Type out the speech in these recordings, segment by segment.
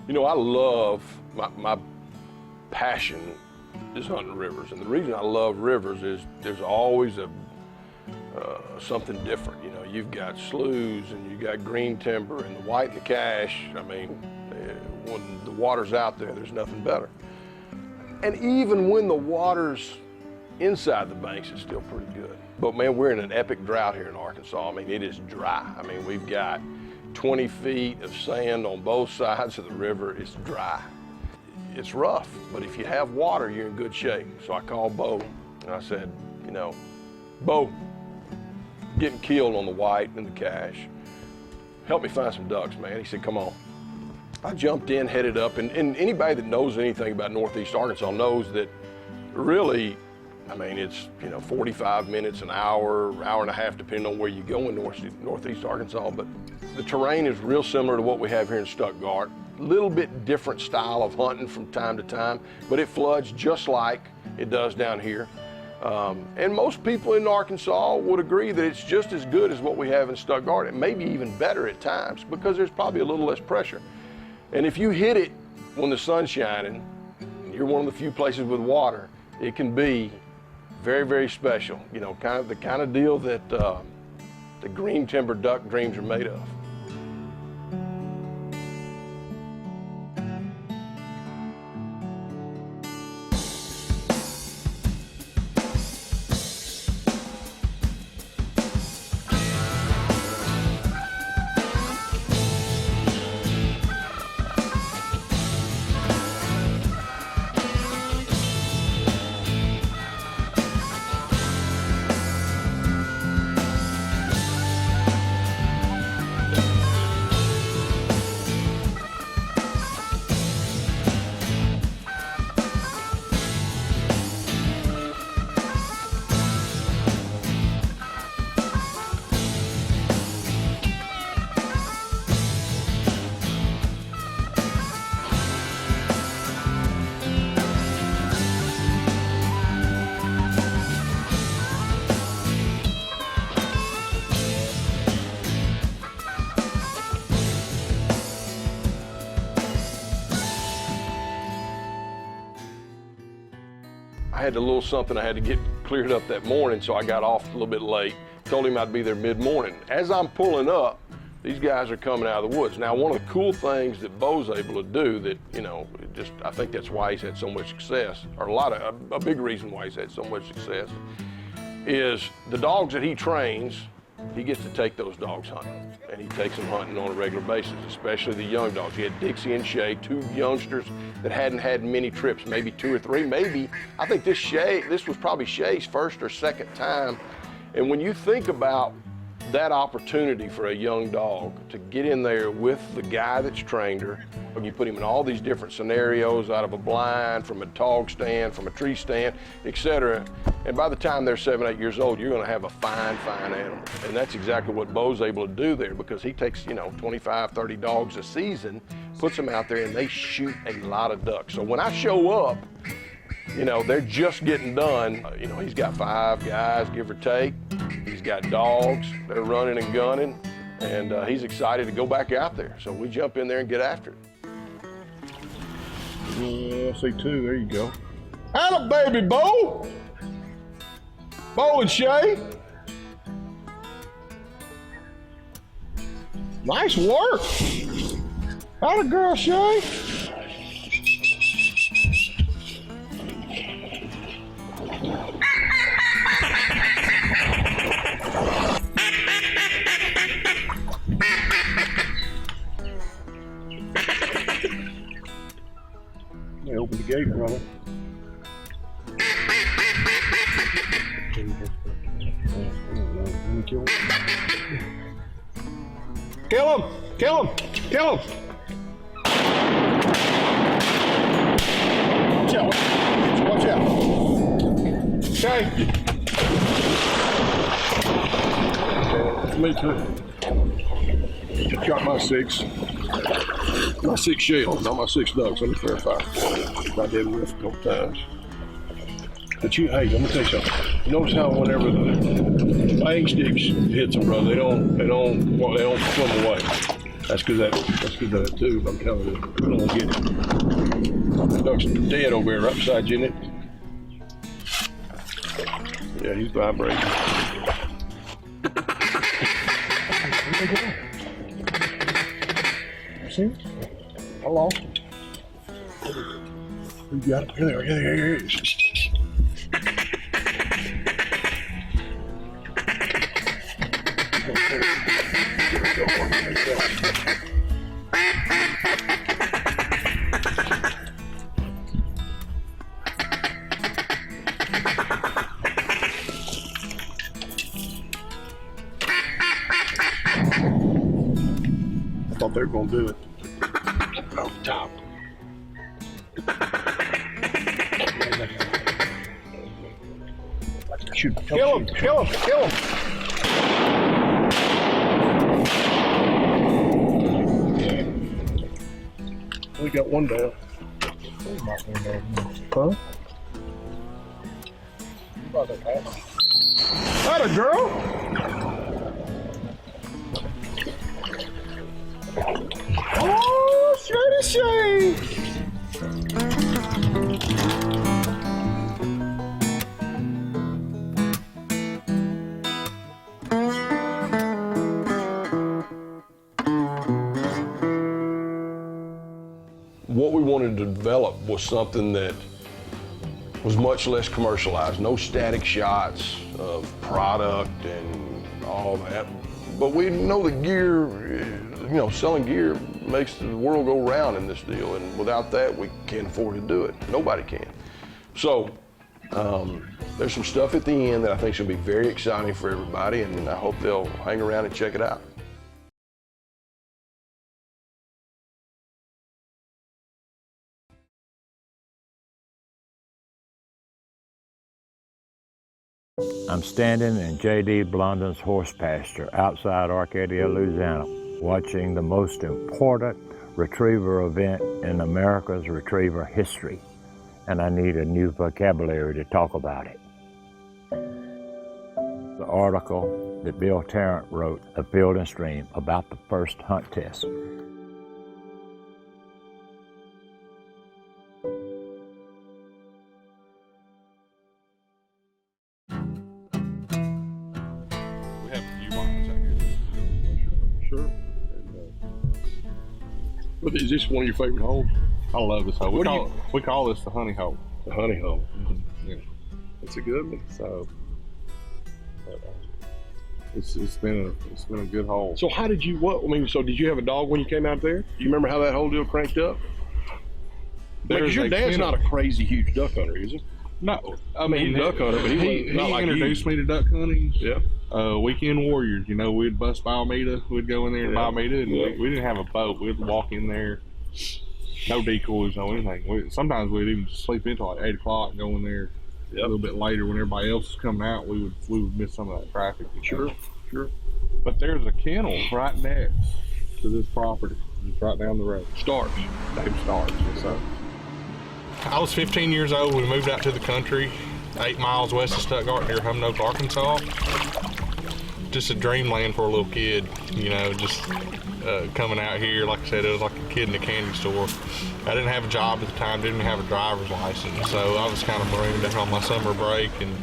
You know, I love, my passion is hunting rivers. And the reason I love rivers is there's always something different. You know, you've got sloughs and you've got green timber and the white and the cash. I mean, when the water's out there, there's nothing better. And even when the water's inside the banks, it's still pretty good. But man, we're in an epic drought here in Arkansas. I mean, it is dry. I mean, we've got 20 feet of sand on both sides of the river. It's dry. It's rough, but if you have water, you're in good shape. So I called Bo and I said, you know, Bo, getting killed on the white and the cash. Help me find some ducks, man. He said, come on. I jumped in, headed up, and anybody that knows anything about Northeast Arkansas knows that really, I mean, it's, you know, 45 minutes, an hour, hour and a half, depending on where you go in Northeast Arkansas. But the terrain is real similar to what we have here in Stuttgart. A little bit different style of hunting from time to time, but it floods just like it does down here. And most people in Arkansas would agree that it's just as good as what we have in Stuttgart, and maybe even better at times, because there's probably a little less pressure. And if you hit it when the sun's shining, and you're one of the few places with water, it can be very, very special. You know, the kind of deal that the green timber duck dreams are made of. I had a little something I had to get cleared up that morning, so I got off a little bit late. Told him I'd be there mid-morning. As I'm pulling up, these guys are coming out of the woods. Now, one of the cool things that Bo's able to do that, you know, I think that's why he's had so much success, or a big reason why he's had so much success, is the dogs that he trains, he gets to take those dogs hunting. And he takes them hunting on a regular basis, especially the young dogs. He had Dixie and Shay, two youngsters that hadn't had many trips, maybe 2 or 3, maybe. I think this was probably Shay's first or second time. And when you think about that opportunity for a young dog to get in there with the guy that's trained her, and you put him in all these different scenarios, out of a blind, from a dog stand, from a tree stand, etc. And by the time they're 7, 8 years old, you're gonna have a fine, fine animal. And that's exactly what Bo's able to do there, because he takes, you know, 25, 30 dogs a season, puts them out there, and they shoot a lot of ducks. So when I show up, you know, they're just getting done. You know, he's got 5 guys, give or take. He's got dogs, they're running and gunning, and he's excited to go back out there. So we jump in there and get after it. I see 2, there you go. Atta baby, Bo! Bo and Shay. Nice work. Atta girl, Shay. They open the gate, brother. Kill him! Kill him! Kill him! Watch out! Watch out! Okay. Me too. Shot my 6. My 6 shells, not my 6 ducks. Let me clarify. I did whiff a couple times. But hey, let me tell you something. Notice how whenever the bang sticks hits them, brother, they don't swim away. That's because that tube, I'm telling you, I don't want to get it. The duck's dead over there, right beside you, isn't it? Yeah, he's vibrating. See? I lost him. We got him. Here he is. I thought they were going to do it. Oh, top. Shoot, kill him. We got one down. Huh? That a girl? Oh, shady. What we wanted to develop was something that was much less commercialized, no static shots of product and all that. But we know that gear, selling gear makes the world go round in this deal, and without that, we can't afford to do it. Nobody can. So there's some stuff at the end that I think should be very exciting for everybody, and I hope they'll hang around and check it out. I'm standing in J.D. Blondin's horse pasture outside Arcadia, Louisiana, watching the most important retriever event in America's retriever history, and I need a new vocabulary to talk about it. The article that Bill Tarrant wrote of Field and Stream about the first hunt test. Is this one of your favorite holes? I love this hole. We call this the honey hole. The honey hole. Mm-hmm. Yeah, it's a good one. So it's been a good hole. So how did you so did you have a dog when you came out there? Do you remember how that whole deal cranked up? Because your dad's not a crazy huge duck hunter, is he? No, I mean he's a duck hunter, but he introduced me to duck hunting. Yeah. Weekend warriors, we'd bust Balmeda, we'd go in there and Balmeda, and we didn't have a boat. We'd walk in there, no decoys, no anything. Sometimes we'd even just sleep until like 8 o'clock and go in there a little bit later when everybody else was coming out. We would miss some of that traffic. Sure. But there's a kennel right next to this property, just right down the road. Starks. Dave Starks. So I was 15 years old. We moved out to the country, 8 miles west of Stuttgart near Humnoke, Arkansas. Just a dreamland for a little kid, just coming out here. Like I said, it was like a kid in a candy store. I didn't have a job at the time, didn't have a driver's license, so I was kind of marooned out on my summer break, and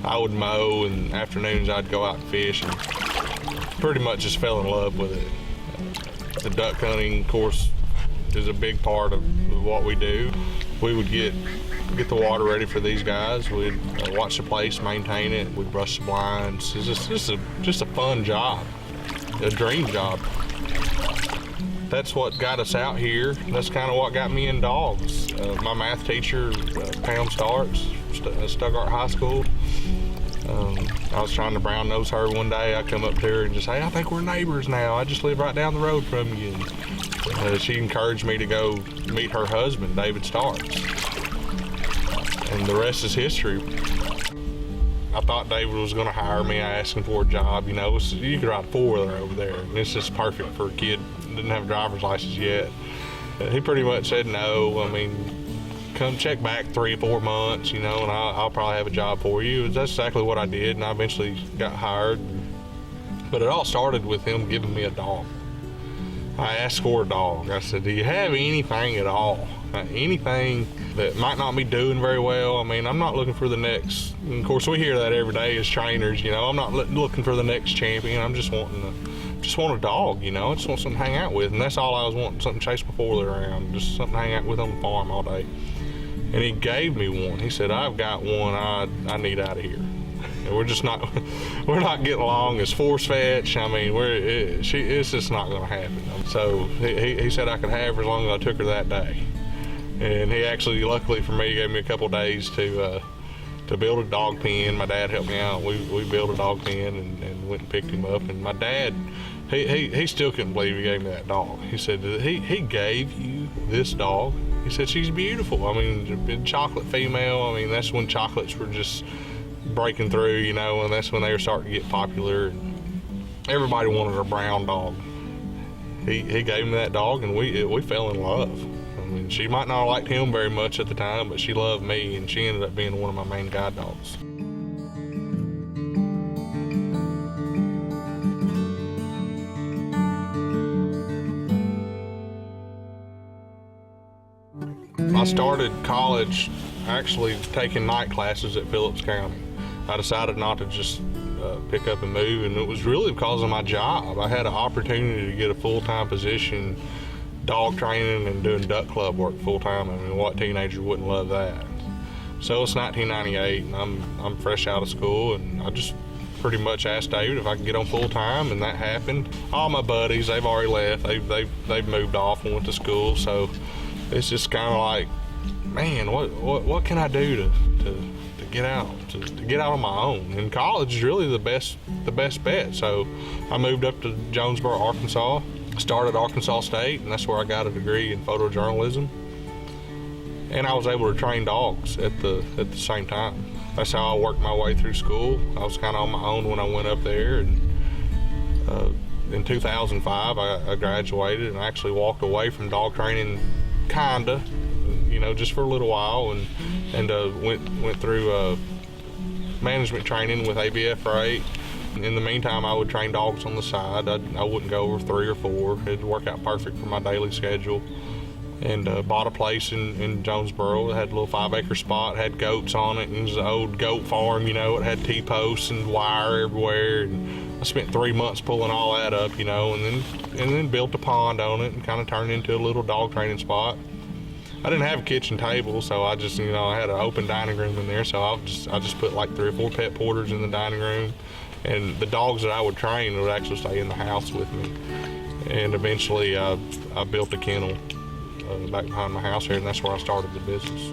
I would mow, and afternoons I'd go out and fish, and pretty much just fell in love with it. The duck hunting, of course, is a big part of what we do. We would get the water ready for these guys. We'd watch the place, maintain it. We'd brush the blinds. It's just a fun job, a dream job. That's what got us out here. That's kind of what got me in dogs. My math teacher, Pam Starks, Stuttgart High School. I was trying to brown nose her one day. I come up to her and just say, I think we're neighbors now. I just live right down the road from you. And she encouraged me to go meet her husband, David Starks. And the rest is history. I thought David was going to hire me. I asked him for a job. You could ride a 4-wheeler over there. And it's just perfect for a kid that didn't have a driver's license yet. He pretty much said no. Come check back 3 or 4 months, and I'll probably have a job for you. That's exactly what I did, and I eventually got hired. But it all started with him giving me a dog. I asked for a dog. I said, do you have anything at all? Anything that might not be doing very well? I mean, I'm not looking for the next, and of course we hear that every day as trainers, you know, I'm not looking for the next champion. I'm just want a dog, you know. I just want something to hang out with, and that's all I was wanting, something to chase my four-wheeler around, just something to hang out with on the farm all day. And he gave me one. He said, I've got one I need out of here. And we're not getting along as force fetch. I mean, it's just not going to happen. So he said I could have her as long as I took her that day. And he actually, luckily for me, gave me a couple days to build a dog pen. My dad helped me out. We built a dog pen and went and picked him up. And my dad, he still couldn't believe he gave me that dog. He said, he gave you this dog? He said, she's beautiful. I mean, chocolate female. I mean, that's when chocolates were just breaking through, you know, and that's when they were starting to get popular. Everybody wanted a brown dog. He gave me that dog, and we fell in love. I mean, she might not have liked him very much at the time, but she loved me, and she ended up being one of my main guide dogs. I started college actually taking night classes at Phillips County. I decided not to just pick up and move, and it was really because of my job. I had an opportunity to get a full-time position dog training and doing duck club work full-time. I mean, what teenager wouldn't love that? So it's 1998, and I'm fresh out of school, and I just pretty much asked David if I could get on full-time, and that happened. All my buddies, they've already left. They've moved off and went to school, so it's just kind of like, man, what can I do to get out on my own? And college is really the best bet. So I moved up to Jonesboro, Arkansas, started Arkansas State, and that's where I got a degree in photojournalism. And I was able to train dogs at the same time. That's how I worked my way through school. I was kind of on my own when I went up there, and in 2005 I graduated, and I actually walked away from dog training, kinda, you know, just for a little while, and went through management training with ABF Freight. In the meantime, I would train dogs on the side. I wouldn't go over 3 or 4. It'd work out perfect for my daily schedule. And bought a place in Jonesboro. It had a little 5-acre spot, had goats on it, and it was an old goat farm, you know. It had T-posts and wire everywhere. And I spent 3 months pulling all that up, you know, and then built a pond on it and kind of turned it into a little dog training spot. I didn't have a kitchen table, so I just, you know, I had an open dining room in there, so I just put like 3 or 4 pet porters in the dining room, and the dogs that I would train would actually stay in the house with me. And eventually I built a kennel back behind my house here, and that's where I started the business.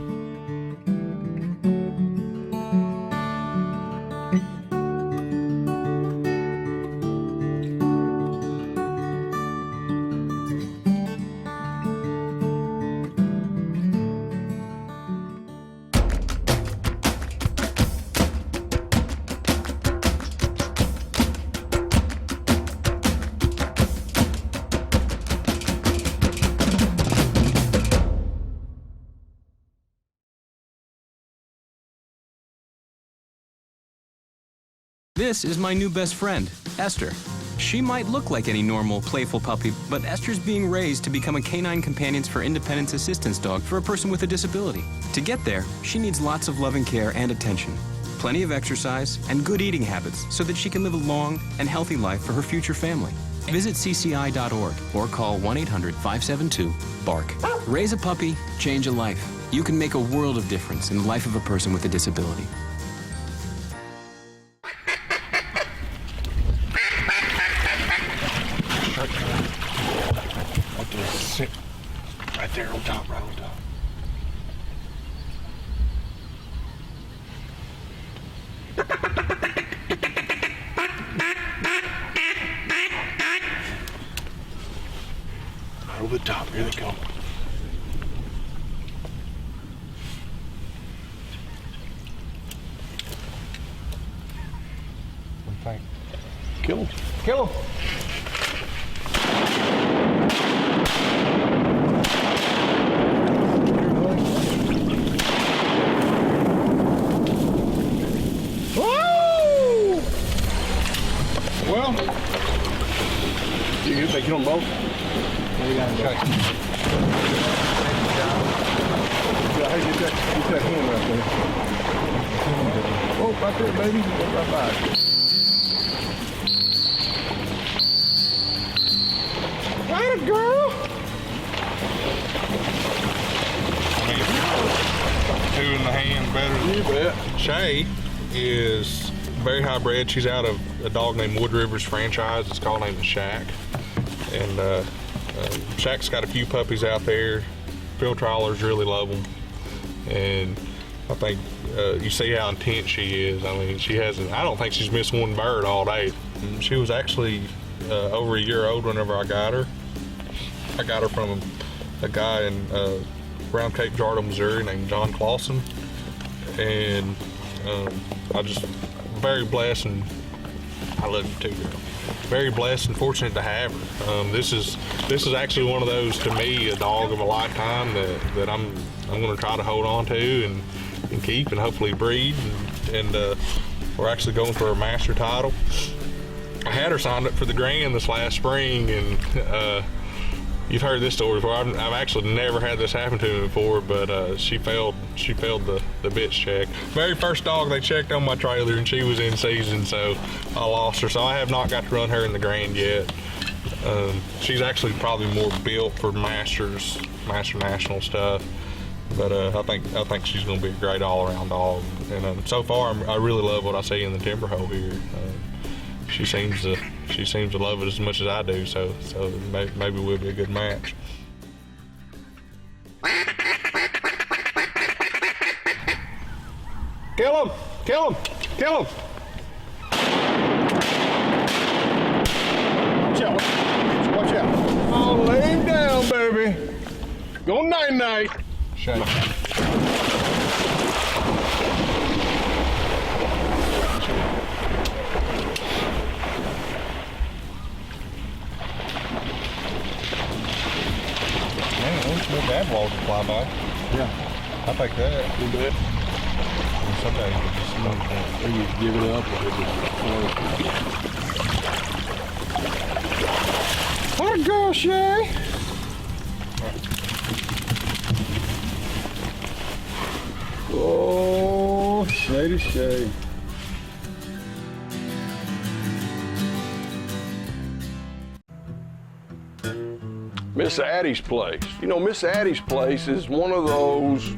This is my new best friend, Esther. She might look like any normal, playful puppy, but Esther's being raised to become a canine companions for independence assistance dog for a person with a disability. To get there, she needs lots of loving care and attention, plenty of exercise, and good eating habits so that she can live a long and healthy life for her future family. Visit cci.org or call 1-800-572-BARK. Raise a puppy, change a life. You can make a world of difference in the life of a person with a disability. Sit right there on top, right on top. Right over the top, here they come. What do you think? Kill him. Kill him. Well, you think you don't both? Hey, get that hand right there. Oh, right there, baby. Right by it. Right, girl. I mean, two in the hand better than You bet. Shay is very high bred. She's out of a dog named Wood Rivers franchise. It's called named the Shack. And Shack's got a few puppies out there. Field trialers really love them. And I think you see how intense she is. I mean, I don't think she's missed one bird all day. And she was actually over a year old whenever I got her. I got her from a guy in Round Cape Jardo, Missouri named John Clausen. And I just very blessed, and I love you too, girl. Very blessed and fortunate to have her. This is actually one of those, to me, a dog of a lifetime that I'm going to try to hold on to and keep and hopefully breed. And we're actually going for a master title. I had her signed up for the Grand this last spring, and you've heard this story before. I've actually never had this happen to me before, but she failed the bitch check. Very first dog they checked on my trailer, and she was in season, so I lost her. So I have not got to run her in the Grand yet. She's actually probably more built for Master National stuff, but I think she's going to be a great all-around dog. And so far, I really love what I see in the timber hole here. She seems to love it as much as I do, so maybe we'll be a good match. Kill him! Kill him! Kill him! Watch out! Watch out! Oh, lay him down, baby. Go night-night. Shake. Little dad walls will fly by. Yeah. I think that. You bet. And someday you just Or you give it up. What a girl, Shay. Oh, Shay to Shay. Miss Addie's place. You know, Miss Addie's place is one of those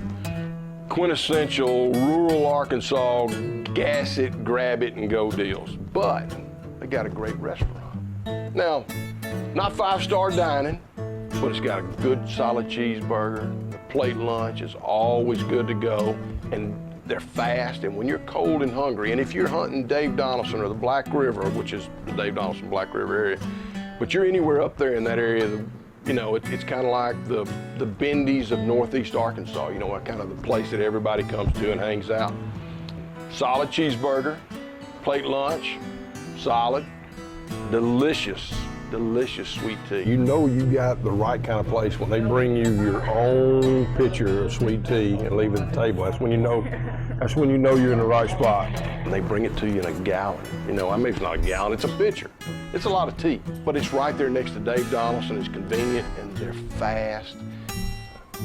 quintessential rural Arkansas gas it, grab it, and go deals. But they got a great restaurant. Now, not five-star dining, but it's got a good solid cheeseburger. The plate lunch is always good to go, and they're fast. And when you're cold and hungry, and if you're hunting Dave Donaldson or the Black River, which is the Dave Donaldson Black River area, but you're anywhere up there in that area, you know, it's kind of like the Bendies of Northeast Arkansas, you know, kind of the place that everybody comes to and hangs out. Solid cheeseburger, plate lunch, solid, delicious sweet tea. You know you got the right kind of place when they bring you your own pitcher of sweet tea and leave it at the table. That's when you know you're in the right spot. And they bring it to you in a gallon. You know, I mean, it's not a gallon, it's a pitcher. It's a lot of tea, but it's right there next to Dave Donaldson. It's convenient and they're fast.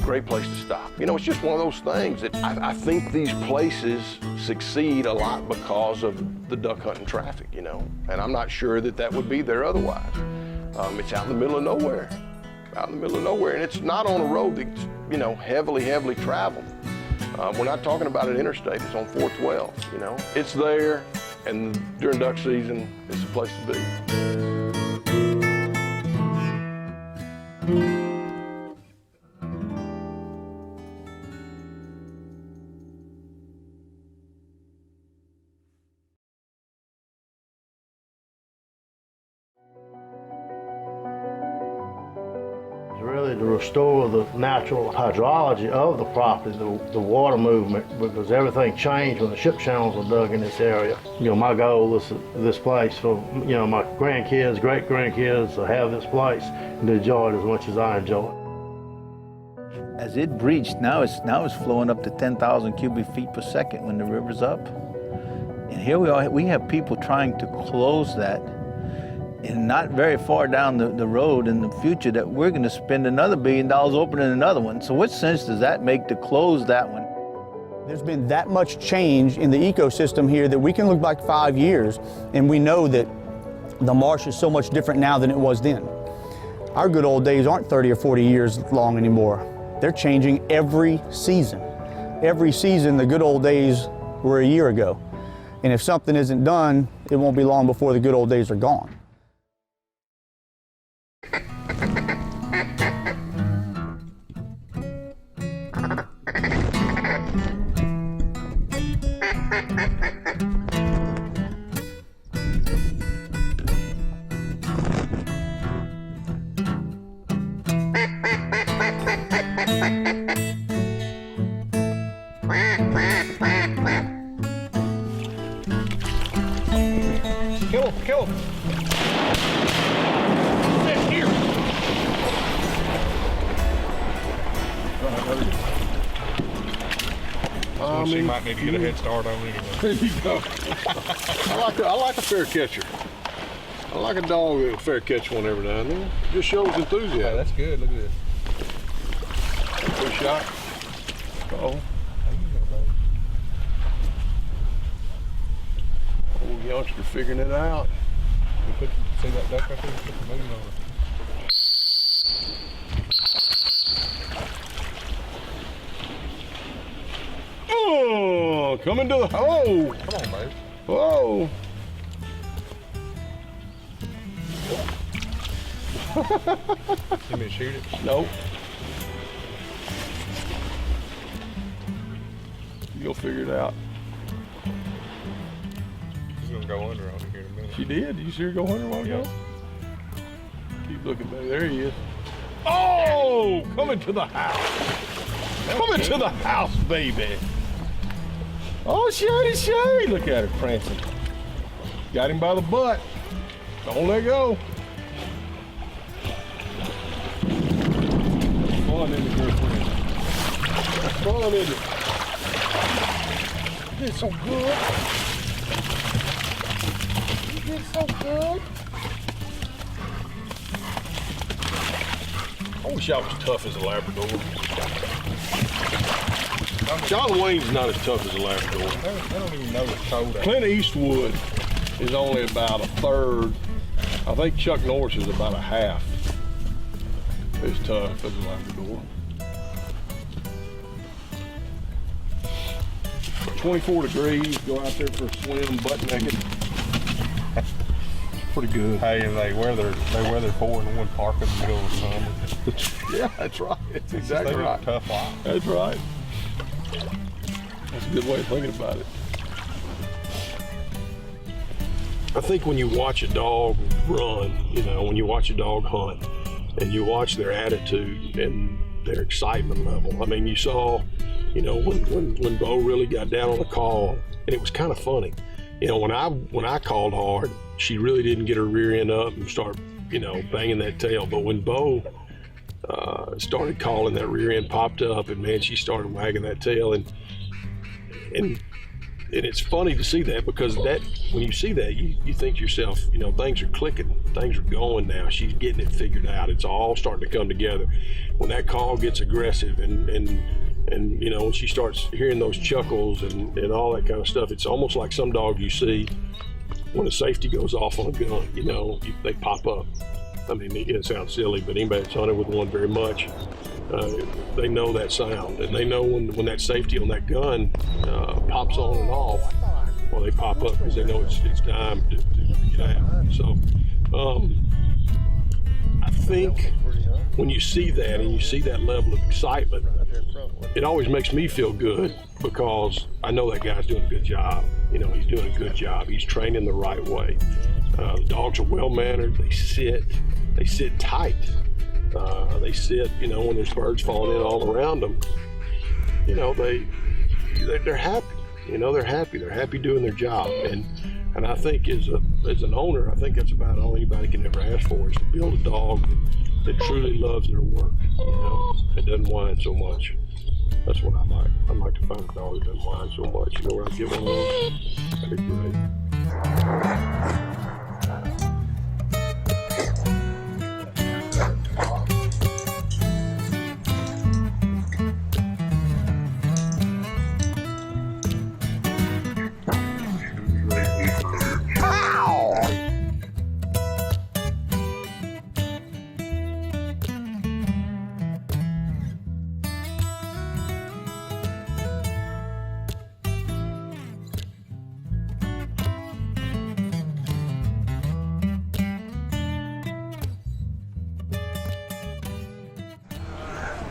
Great place to stop. You know, it's just one of those things that I think these places succeed a lot because of the duck hunting traffic, you know, and I'm not sure that would be there otherwise. It's out in the middle of nowhere, and it's not on a road that's, you know, heavily traveled. We're not talking about an interstate, it's on 412, you know. It's there, and during duck season, it's the place to be. Really to restore the natural hydrology of the property, the water movement, because everything changed when the ship channels were dug in this area. You know, my goal is this place for, you know, my grandkids, great-grandkids to have this place and to enjoy it as much as I enjoy it. As it breached, now it's flowing up to 10,000 cubic feet per second when the river's up. And here we are, we have people trying to close that. and not very far down the road in the future that we're going to spend another $1 billion opening another one. So what sense does that make to close that one? There's been that much change in the ecosystem here that we can look back 5 years and we know that the marsh is so much different now than it was then. Our good old days aren't 30 or 40 years long anymore. They're changing every season. Every season, the good old days were a year ago. And if something isn't done, it won't be long before the good old days are gone. Kill him. Sit here. She might need to get a head start on it. There you go. I like a fair catcher. I like a dog that'll fair catch one every now and then. Just shows enthusiasm. Yeah, that's good. Look at this. Good shot. Uh-oh. Old youngster figuring it out. See that duck right there? Put the moon on it. Oh, coming to the hole. Come on, babe. Whoa. You mean shoot it? Nope. You'll figure it out. She's gonna go under on it here in a minute. She did. You see her go under a while ago? Keep looking, baby. There he is. Oh, coming to the house. Coming to the house, baby. Oh, shady. Look at her prancing. Got him by the butt. Don't let go. Fun, isn't it, girlfriend? Fun, isn't it? You did so good. You did so good. I wish I was tough as a Labrador. John Wayne's not as tough as a Labrador. I don't even know it's cold out. Clint Eastwood is only about a third. I think Chuck Norris is about a half as tough as a Labrador. 24 degrees, go out there for a swim, butt naked. Pretty good. Hey, and they wear their 4-in-1 parka in the middle of the summer. Yeah, that's right. That's exactly right. Tough life. That's right. That's a good way of thinking about it. I think when you watch a dog run, when you watch a dog hunt, and you watch their attitude and their excitement level. I mean, you saw, when Bo really got down on the call, and it was kind of funny. When I called hard, she really didn't get her rear end up and start, banging that tail. But when Bo started calling, that rear end popped up, and man, she started wagging that tail, and it's funny to see that, because that when you see that, you think to yourself, things are clicking, things are going now. She's getting it figured out. It's all starting to come together. When that call gets aggressive, and when she starts hearing those chuckles and all that kind of stuff, it's almost like some dogs you see when a safety goes off on a gun. They pop up. I mean, it sounds silly, but anybody that's hunted with one very much, they know that sound, and they know when that safety on that gun pops on and off. Well, they pop up because they know it's time to get out. So I think when you see that and you see that level of excitement, it always makes me feel good, because I know that guy's doing a good job. He's doing a good job. He's training the right way. The dogs are well mannered. They sit tight. They sit, when there's birds falling in all around them. They're happy. They're happy. They're happy doing their job. And I think as an owner, I think that's about all anybody can ever ask for, is to build a dog that truly loves their work. And doesn't whine so much. That's what I like. I like to find a dog that doesn't whine so much. Where I get one of those, that'd be great.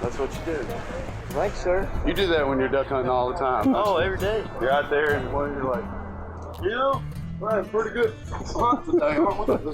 That's what you do. Thanks, sir. You do that when you're duck hunting all the time. Oh, every day. You're out there and you're like, you know, we're having pretty good hunt today, aren't we?